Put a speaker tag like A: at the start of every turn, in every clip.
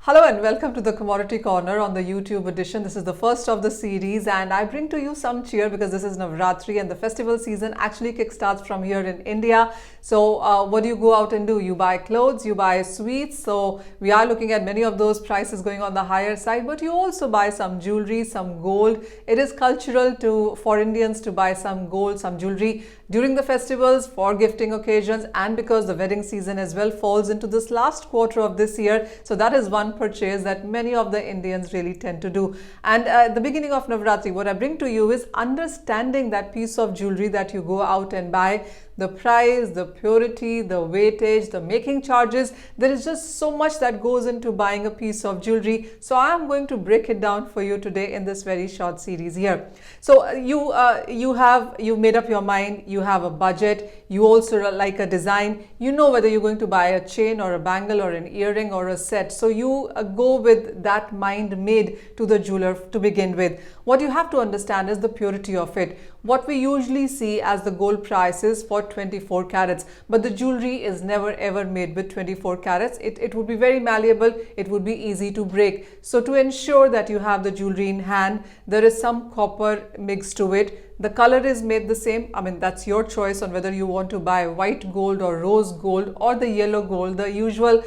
A: Hello and welcome to the Commodity Corner on the YouTube edition. This is the first of the series and I bring to you some cheer because this is Navratri and the festival season actually kickstarts from here in India. So what do you go out and do? You buy clothes, you buy sweets. So we are looking at many of those prices going on the higher side, but you also buy some jewelry, some gold. It is cultural for Indians to buy some gold, some jewelry during the festivals for gifting occasions, and because the wedding season as well falls into this last quarter of this year. So that is one purchase that many of the Indians really tend to do. And at the beginning of Navratri, what I bring to you is understanding that piece of jewelry that you go out and buy, the price, the purity, the weightage, the making charges. There is just so much that goes into buying a piece of jewelry. So I am going to break it down for you today in this very short series here. So you've made up your mind, you have a budget, you also like a design, you know whether you're going to buy a chain or a bangle or an earring or a set. So you go with that mind made to the jeweler to begin with. What you have to understand is the purity of it. What we usually see as the gold prices for 24 carats, but the jewelry is never ever made with 24 carats. It would be very malleable, it would be easy to break. So to ensure that you have the jewelry in hand, there is some copper mixed to it. The color is made the same. I mean, that's your choice on whether you want to buy white gold or rose gold or the yellow gold, the usual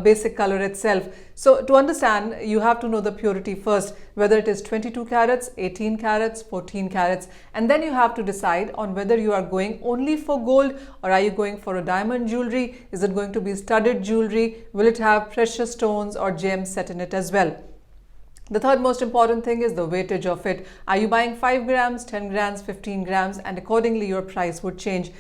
A: basic color itself. So to understand, you have to know the purity first, whether it is 22 carats, 18 carats, 14 carats, and then you have to decide on whether you are going only for gold or are you going for a diamond jewelry. Is it going to be studded jewelry? Will it have precious stones or gems set in it as well? The third most important thing is the weightage of it. Are you buying 5 grams, 10 grams, 15 grams, and accordingly your price would change.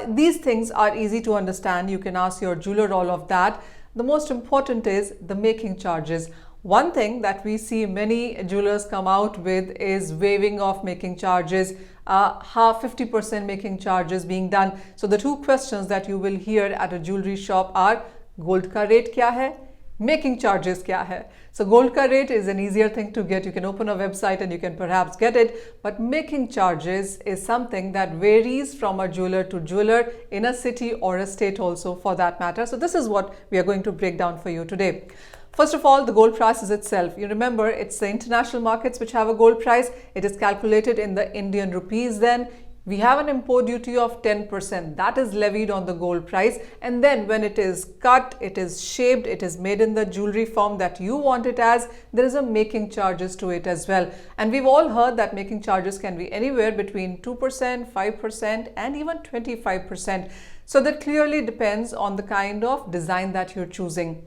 A: These things are easy to understand. You can ask your jeweler all of that. The most important is the making charges. One thing that we see many jewelers come out with is waiving off making charges, 50% making charges being done. So the two questions that you will hear at a jewelry shop are, gold ka rate kya hai? Making charges kya hai? So gold ka rate is an easier thing to get. You can open a website and you can perhaps get it, but making charges is something that varies from a jeweler to jeweler in a city or a state also for that matter. So this is what we are going to break down for you today. First of all, the gold prices itself. You remember, it's the international markets which have a gold price. It is calculated in the Indian rupees then. We have an import duty of 10% that is levied on the gold price, and then when it is cut, it is shaped, it is made in the jewelry form that you want it as, there is a making charges to it as well. And we've all heard that making charges can be anywhere between 2%, 5% and even 25%. So that clearly depends on the kind of design that you're choosing.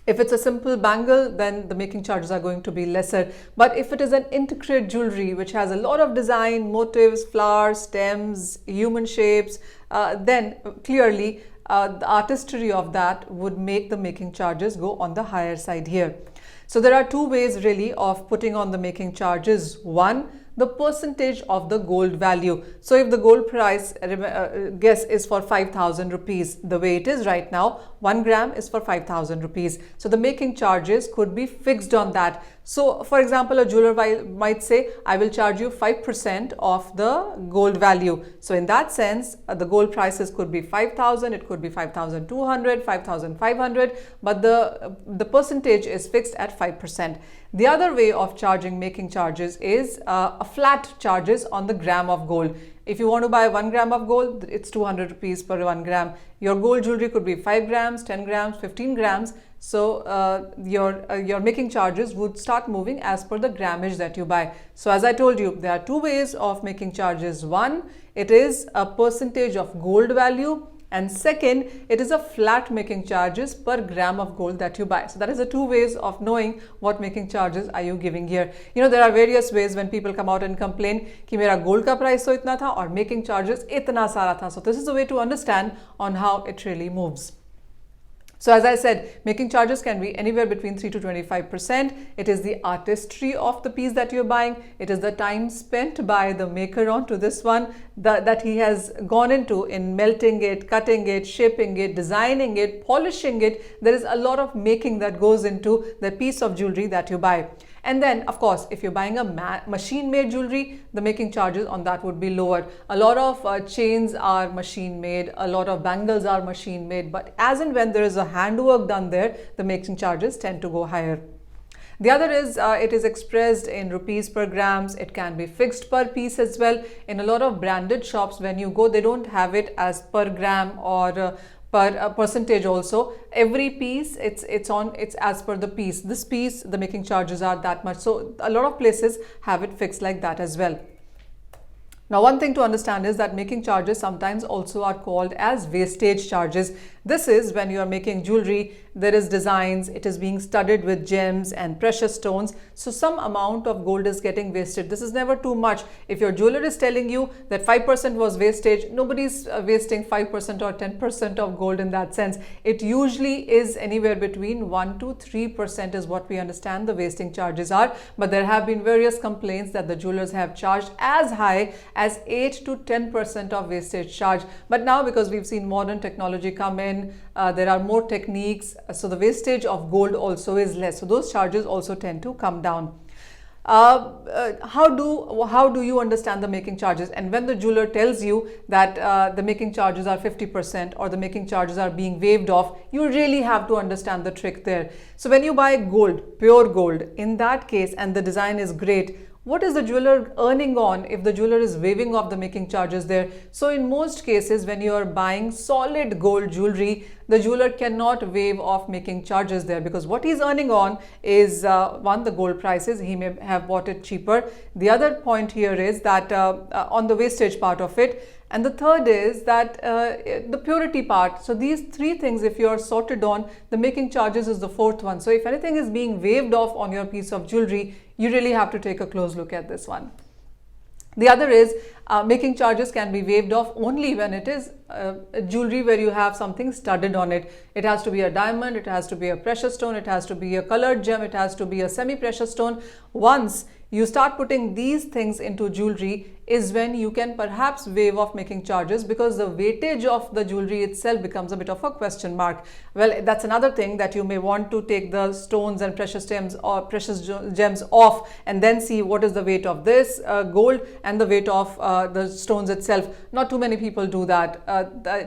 A: If it's a simple bangle, then the making charges are going to be lesser. But if it is an intricate jewelry which has a lot of design, motifs, flowers, stems, human shapes, then clearly the artistry of that would make the making charges go on the higher side here. So there are two ways really of putting on the making charges. One, the percentage of the gold value. So if the gold price guess is for 5,000 rupees, the way it is right now, 1 gram is for 5,000 rupees. So the making charges could be fixed on that. So for example, a jeweler might say, I will charge you 5% of the gold value. So in that sense, the gold prices could be 5,000, it could be 5,200, 5,500, but the percentage is fixed at 5%. The other way of charging making charges is a flat charges on the gram of gold. If you want to buy 1 gram of gold, it's 200 rupees per 1 gram. Your gold jewelry could be 5 grams, 10 grams, 15 grams. So your making charges would start moving as per the grammage that you buy. So as I told you, there are two ways of making charges. One, it is a percentage of gold value. And second, it is a flat making charges per gram of gold that you buy. So that is the two ways of knowing what making charges are you giving here. You know, there are various ways when people come out and complain कि मेरा gold का price तो इतना था और making charges इतना सारा था. So this is the way to understand on how it really moves. So as I said, making charges can be anywhere between 3 to 25%. It is the artistry of the piece that you're buying. It is the time spent by the maker onto this one that he has gone into in melting it, cutting it, shaping it, designing it, polishing it. There is a lot of making that goes into the piece of jewelry that you buy. And then, of course, if you're buying a machine-made jewelry, the making charges on that would be lower. A lot of chains are machine-made, a lot of bangles are machine-made, but as and when there is a handwork done there, the making charges tend to go higher. The other is it is expressed in rupees per grams. It can be fixed per piece as well. In a lot of branded shops, when you go, they don't have it as per gram or per percentage also. Every piece, it's as per the piece. This piece, the making charges are that much. So a lot of places have it fixed like that as well. Now, one thing to understand is that making charges sometimes also are called as wastage charges. This is when you are making jewelry, there is designs, it is being studded with gems and precious stones. So some amount of gold is getting wasted. This is never too much. If your jeweler is telling you that 5% was wastage, nobody's wasting 5% or 10% of gold in that sense. It usually is anywhere between 1 to 3% is what we understand the wasting charges are. But there have been various complaints that the jewelers have charged as high as 8 to 10% of wastage charge. But now, because we've seen modern technology come in, there are more techniques, so the wastage of gold also is less. So those charges also tend to come down. How do you understand the making charges? And when the jeweler tells you that the making charges are 50% or the making charges are being waived off, you really have to understand the trick there. So when you buy gold, pure gold, in that case, and the design is great, what is the jeweler earning on if the jeweler is waiving off the making charges there? So in most cases, when you are buying solid gold jewelry, the jeweler cannot waive off making charges there, because what he's earning on is one, the gold prices. He may have bought it cheaper. The other point here is that on the wastage part of it. And the third is that the purity part. So these three things, if you are sorted on, the making charges is the fourth one. So if anything is being waived off on your piece of jewelry, you really have to take a close look at this one. The other is making charges can be waived off only when it is jewelry where you have something studded on it. It has to be a diamond, it has to be a precious stone, it has to be a colored gem, it has to be a semi-precious stone. Once you start putting these things into jewelry is when you can perhaps waive off making charges, because the weightage of the jewelry itself becomes a bit of a question mark. Well, that's another thing, that you may want to take the stones and precious gems or precious gems off and then see what is the weight of this gold and the weight of the stones itself. Not too many people do that.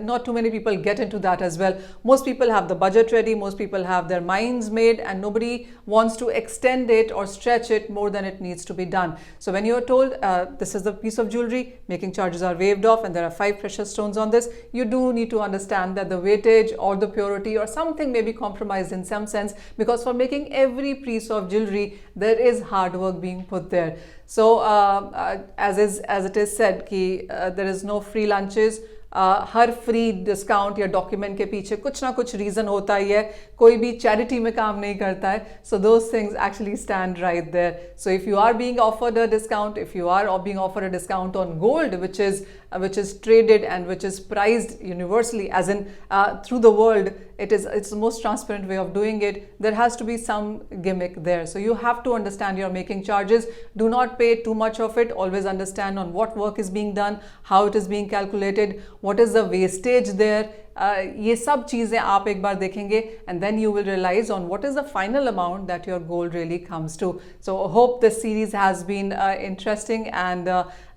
A: Not too many people get into that as well. Most people have the budget ready, most people have their minds made, and nobody wants to extend it or stretch it more than it needs to be done. So when you are told this is the piece of jewelry, making charges are waived off, and there are 5 precious stones on this, you do need to understand that the weightage or the purity or something may be compromised in some sense, because for making every piece of jewelry there is hard work being put there. So as it is said कि there is no free lunches. Her free discount या document के पीछे कुछ ना कुछ reason होता ही है. कोई भी चैरिटी में काम नहीं करता है. So those things actually stand right there. So if you are being offered a discount, if you are being offered a discount on gold, which is traded and which is priced universally, as in through the world, it's the most transparent way of doing it. There has to be some gimmick there. So you have to understand your making charges. Do not pay too much of it. Always understand on what work is being done, how it is being calculated, what is the wastage there. ये सब चीज़ें आप एक बार देखेंगे, and then you will realize on what is the final amount that your gold really comes to. So I hope this series has been interesting, and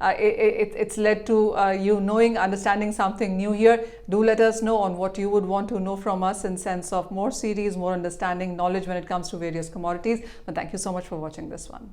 A: it's led to you understanding something new here. Do let us know on what you would want to know from us in sense of more series, more understanding, knowledge when it comes to various commodities. But thank you so much for watching this one.